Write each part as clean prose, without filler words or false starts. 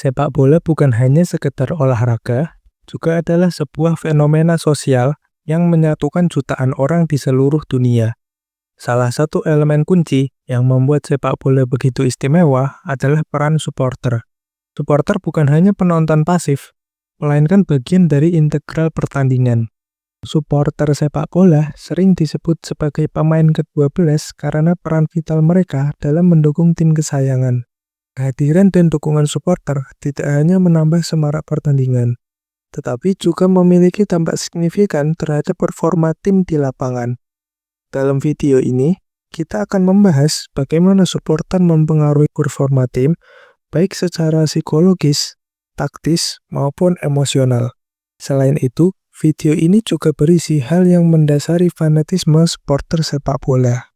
Sepak bola bukan hanya sekedar olahraga, juga adalah sebuah fenomena sosial yang menyatukan jutaan orang di seluruh dunia. Salah satu elemen kunci yang membuat sepak bola begitu istimewa adalah peran supporter. Supporter bukan hanya penonton pasif, melainkan bagian dari integral pertandingan. Supporter sepak bola sering disebut sebagai pemain ke-12 karena peran vital mereka dalam mendukung tim kesayangan. Kehadiran dan dukungan supporter tidak hanya menambah semarak pertandingan, tetapi juga memiliki dampak signifikan terhadap performa tim di lapangan. Dalam video ini, kita akan membahas bagaimana supporter mempengaruhi performa tim, baik secara psikologis, taktis, maupun emosional. Selain itu, video ini juga berisi hal yang mendasari fanatisme supporter sepak bola.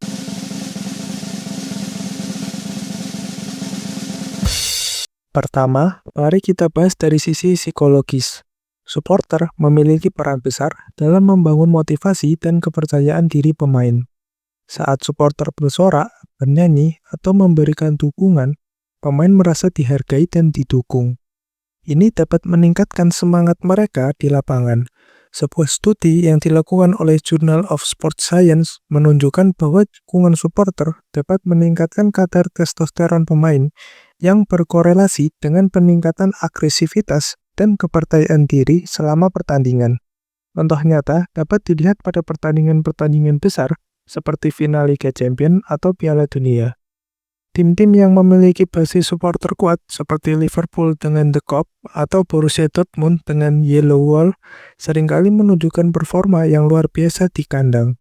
Pertama, mari kita bahas dari sisi psikologis. Supporter memiliki peran besar dalam membangun motivasi dan kepercayaan diri pemain. Saat supporter bersorak, bernyanyi, atau memberikan dukungan, pemain merasa dihargai dan didukung. Ini dapat meningkatkan semangat mereka di lapangan. Sebuah studi yang dilakukan oleh Journal of Sports Science menunjukkan bahwa dukungan supporter dapat meningkatkan kadar testosteron pemain yang berkorelasi dengan peningkatan agresivitas dan kepercayaan diri selama pertandingan. Contoh nyata dapat dilihat pada pertandingan-pertandingan besar seperti final Liga Champions atau Piala Dunia. Tim-tim yang memiliki basis supporter kuat seperti Liverpool dengan The Kop atau Borussia Dortmund dengan Yellow Wall seringkali menunjukkan performa yang luar biasa di kandang.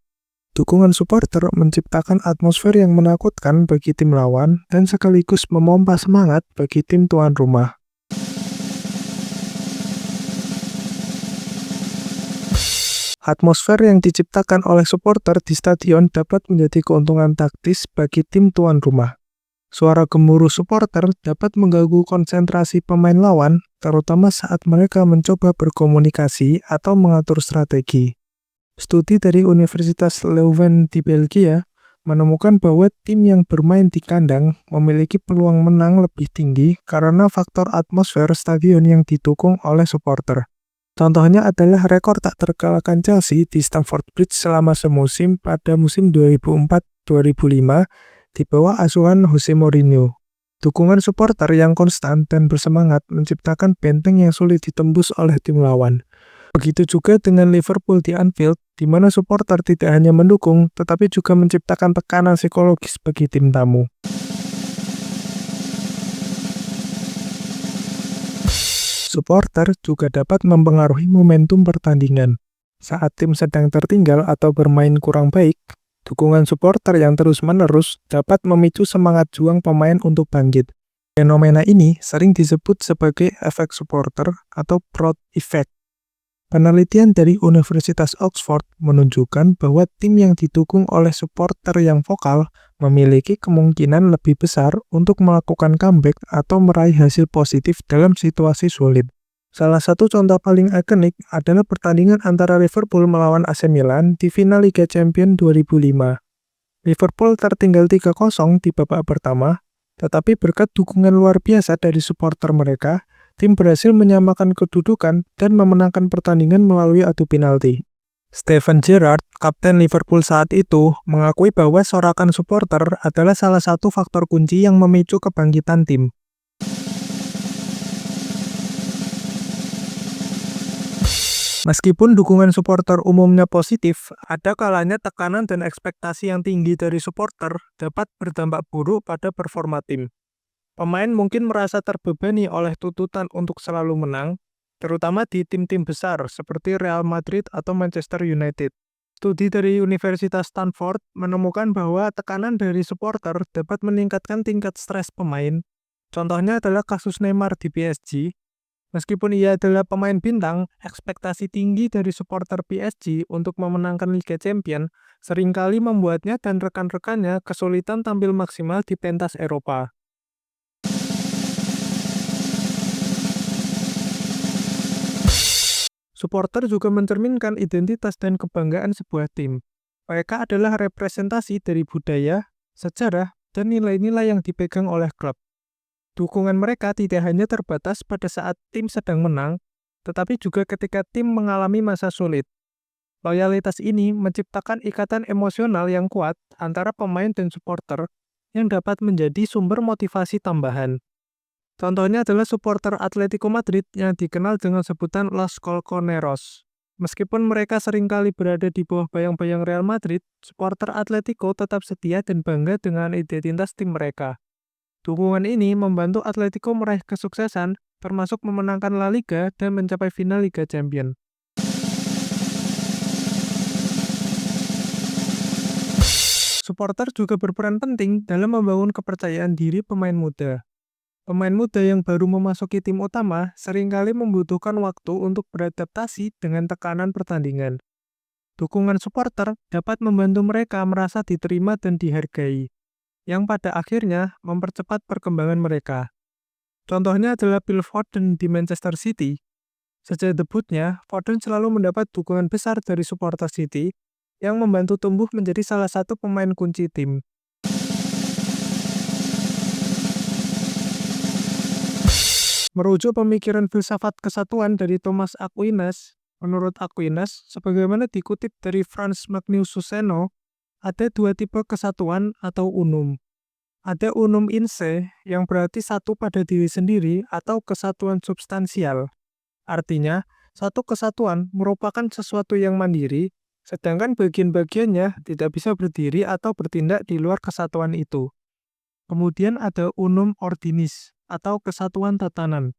Dukungan supporter menciptakan atmosfer yang menakutkan bagi tim lawan dan sekaligus memompa semangat bagi tim tuan rumah. Atmosfer yang diciptakan oleh supporter di stadion dapat menjadi keuntungan taktis bagi tim tuan rumah. Suara gemuruh supporter dapat mengganggu konsentrasi pemain lawan, terutama saat mereka mencoba berkomunikasi atau mengatur strategi. Studi dari Universitas Leuven di Belgia menemukan bahwa tim yang bermain di kandang memiliki peluang menang lebih tinggi karena faktor atmosfer stadion yang didukung oleh supporter. Contohnya adalah rekor tak terkalahkan Chelsea di Stamford Bridge selama semusim pada musim 2004-2005 di bawah asuhan Jose Mourinho. Dukungan supporter yang konstan dan bersemangat menciptakan benteng yang sulit ditembus oleh tim lawan. Begitu juga dengan Liverpool di Anfield, di mana supporter tidak hanya mendukung, tetapi juga menciptakan tekanan psikologis bagi tim tamu. Supporter juga dapat mempengaruhi momentum pertandingan. Saat tim sedang tertinggal atau bermain kurang baik, dukungan supporter yang terus-menerus dapat memicu semangat juang pemain untuk bangkit. Fenomena ini sering disebut sebagai efek supporter atau crowd effect. Penelitian dari Universitas Oxford menunjukkan bahwa tim yang didukung oleh supporter yang vokal memiliki kemungkinan lebih besar untuk melakukan comeback atau meraih hasil positif dalam situasi sulit. Salah satu contoh paling ikonik adalah pertandingan antara Liverpool melawan AC Milan di final Liga Champions 2005. Liverpool tertinggal 3-0 di babak pertama, tetapi berkat dukungan luar biasa dari supporter mereka, tim berhasil menyamakan kedudukan dan memenangkan pertandingan melalui adu penalti. Steven Gerrard, kapten Liverpool saat itu, mengakui bahwa sorakan supporter adalah salah satu faktor kunci yang memicu kebangkitan tim. Meskipun dukungan supporter umumnya positif, ada kalanya tekanan dan ekspektasi yang tinggi dari supporter dapat berdampak buruk pada performa tim. Pemain mungkin merasa terbebani oleh tuntutan untuk selalu menang, terutama di tim-tim besar seperti Real Madrid atau Manchester United. Studi dari Universitas Stanford menemukan bahwa tekanan dari supporter dapat meningkatkan tingkat stres pemain. Contohnya adalah kasus Neymar di PSG. Meskipun ia adalah pemain bintang, ekspektasi tinggi dari supporter PSG untuk memenangkan Liga Champions seringkali membuatnya dan rekan-rekannya kesulitan tampil maksimal di pentas Eropa. Supporter juga mencerminkan identitas dan kebanggaan sebuah tim. Mereka adalah representasi dari budaya, sejarah, dan nilai-nilai yang dipegang oleh klub. Dukungan mereka tidak hanya terbatas pada saat tim sedang menang, tetapi juga ketika tim mengalami masa sulit. Loyalitas ini menciptakan ikatan emosional yang kuat antara pemain dan supporter yang dapat menjadi sumber motivasi tambahan. Contohnya adalah supporter Atletico Madrid yang dikenal dengan sebutan Los Colchoneros. Meskipun mereka seringkali berada di bawah bayang-bayang Real Madrid, supporter Atletico tetap setia dan bangga dengan identitas tim mereka. Dukungan ini membantu Atletico meraih kesuksesan, termasuk memenangkan La Liga dan mencapai final Liga Champions. Supporter juga berperan penting dalam membangun kepercayaan diri pemain muda. Pemain muda yang baru memasuki tim utama seringkali membutuhkan waktu untuk beradaptasi dengan tekanan pertandingan. Dukungan supporter dapat membantu mereka merasa diterima dan dihargai, yang pada akhirnya mempercepat perkembangan mereka. Contohnya adalah Phil Foden di Manchester City. Sejak debutnya, Foden selalu mendapat dukungan besar dari supporter City yang membantu tumbuh menjadi salah satu pemain kunci tim. Merujuk pemikiran filsafat kesatuan dari Thomas Aquinas, menurut Aquinas, sebagaimana dikutip dari Franz Magnus Suseno, ada dua tipe kesatuan atau unum. Ada unum in se, yang berarti satu pada diri sendiri atau kesatuan substansial. Artinya, satu kesatuan merupakan sesuatu yang mandiri, sedangkan bagian-bagiannya tidak bisa berdiri atau bertindak di luar kesatuan itu. Kemudian ada unum ordinis, atau kesatuan tatanan.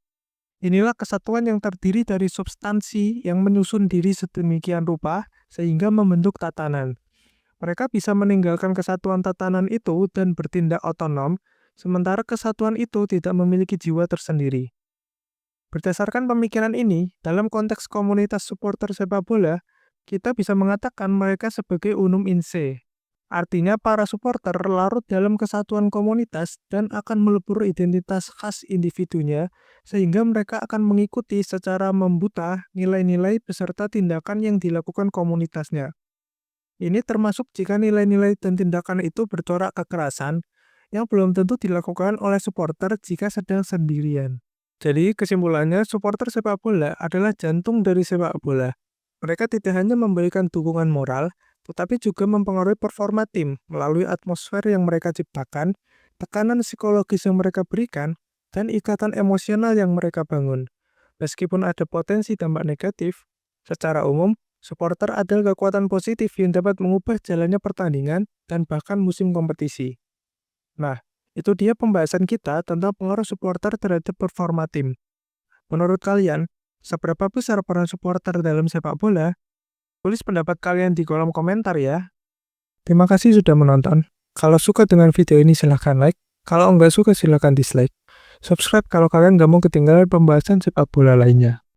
Inilah kesatuan yang terdiri dari substansi yang menyusun diri sedemikian rupa sehingga membentuk tatanan. Mereka bisa meninggalkan kesatuan tatanan itu dan bertindak otonom, sementara kesatuan itu tidak memiliki jiwa tersendiri. Berdasarkan pemikiran ini, dalam konteks komunitas supporter sepak bola, kita bisa mengatakan mereka sebagai unum in se. Artinya para supporter larut dalam kesatuan komunitas dan akan melebur identitas khas individunya, sehingga mereka akan mengikuti secara membuta nilai-nilai beserta tindakan yang dilakukan komunitasnya. Ini termasuk jika nilai-nilai dan tindakan itu bercorak kekerasan, yang belum tentu dilakukan oleh supporter jika sedang sendirian. Jadi kesimpulannya, supporter sepak bola adalah jantung dari sepak bola. Mereka tidak hanya memberikan dukungan moral, tetapi juga mempengaruhi performa tim melalui atmosfer yang mereka ciptakan, tekanan psikologis yang mereka berikan, dan ikatan emosional yang mereka bangun. Meskipun ada potensi dampak negatif, secara umum, supporter adalah kekuatan positif yang dapat mengubah jalannya pertandingan dan bahkan musim kompetisi. Nah, itu dia pembahasan kita tentang pengaruh supporter terhadap performa tim. Menurut kalian, seberapa besar peran supporter dalam sepak bola? Tulis pendapat kalian di kolom komentar ya. Terima kasih sudah menonton. Kalau suka dengan video ini silahkan like. Kalau enggak suka silahkan dislike. Subscribe kalau kalian nggak mau ketinggalan pembahasan sepak bola lainnya.